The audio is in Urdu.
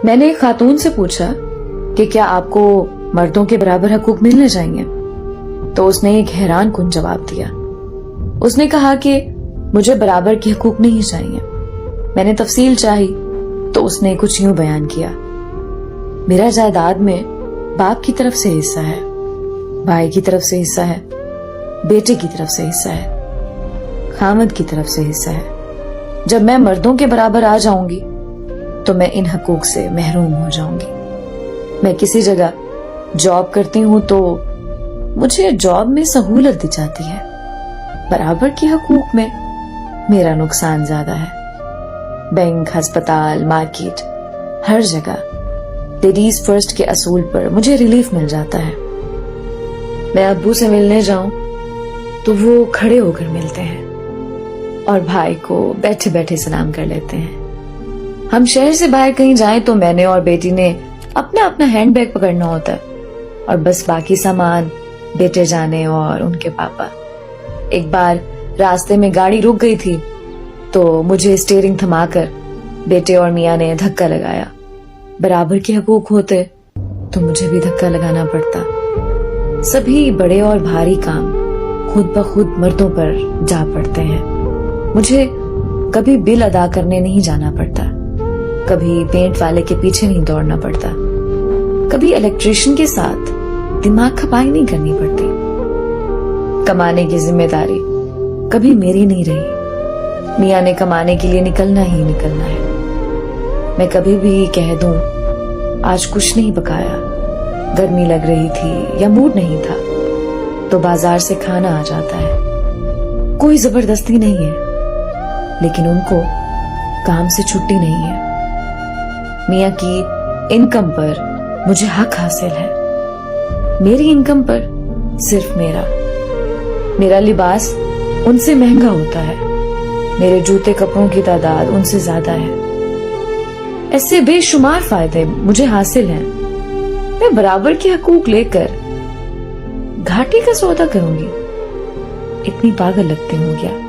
میں نے ایک خاتون سے پوچھا کہ کیا آپ کو مردوں کے برابر حقوق ملنے چاہیے، تو اس نے ایک حیران کن جواب دیا۔ اس نے کہا کہ مجھے برابر کے حقوق نہیں چاہیے۔ میں نے تفصیل چاہی تو اس نے کچھ یوں بیان کیا، میرا جائیداد میں باپ کی طرف سے حصہ ہے، بھائی کی طرف سے حصہ ہے، بیٹے کی طرف سے حصہ ہے، خامد کی طرف سے حصہ ہے۔ جب میں مردوں کے برابر آ جاؤں گی تو میں ان حقوق سے محروم ہو جاؤں گی۔ میں کسی جگہ جاب کرتی ہوں تو مجھے جاب میں سہولت دی جاتی ہے، برابر کے حقوق میں میرا نقصان زیادہ ہے۔ بینک، ہسپتال، مارکیٹ، ہر جگہ لیڈیز فرسٹ کے اصول پر مجھے ریلیف مل جاتا ہے۔ میں ابو سے ملنے جاؤں تو وہ کھڑے ہو کر ملتے ہیں اور بھائی کو بیٹھے بیٹھے سلام کر لیتے ہیں۔ ہم شہر سے باہر کہیں جائیں تو میں نے اور بیٹی نے اپنا اپنا ہینڈ بیگ پکڑنا ہوتا ہے اور بس باقی سامان بیٹے جانے اور ان کے پاپا۔ ایک بار راستے میں گاڑی رک گئی تھی تو مجھے اسٹیئرنگ تھما کر بیٹے اور میاں نے دھکا لگایا۔ برابر کے حقوق ہوتے تو مجھے بھی دھکا لگانا پڑتا۔ سبھی بڑے اور بھاری کام خود بخود مردوں پر جا پڑتے ہیں۔ مجھے کبھی بل ادا کرنے نہیں جانا پڑتا، کبھی پینٹ والے کے پیچھے نہیں دوڑنا پڑتا، کبھی الیکٹریشین کے ساتھ دماغ کھپائی نہیں کرنی پڑتی۔ کمانے کی ذمہ داری کبھی میری نہیں رہی، میاں نے کمانے کے لیے نکلنا ہی نکلنا ہے۔ میں کبھی بھی کہہ دوں آج کچھ نہیں پکایا، گرمی لگ رہی تھی یا موڈ نہیں تھا، تو بازار سے کھانا آ جاتا ہے۔ کوئی زبردستی نہیں ہے، لیکن ان کو کام سے چھٹی نہیں ہے۔ میاں کی انکم پر مجھے حق حاصل ہے، میری انکم پر صرف میرا لباس ان سے مہنگا ہوتا ہے، میرے جوتے کپڑوں کی تعداد ان سے زیادہ ہے۔ ایسے بے شمار فائدے مجھے حاصل ہیں۔ میں برابر کے حقوق لے کر گھاٹی کا سودا کروں گی؟ اتنی پاگل لگتی ہوں کیا؟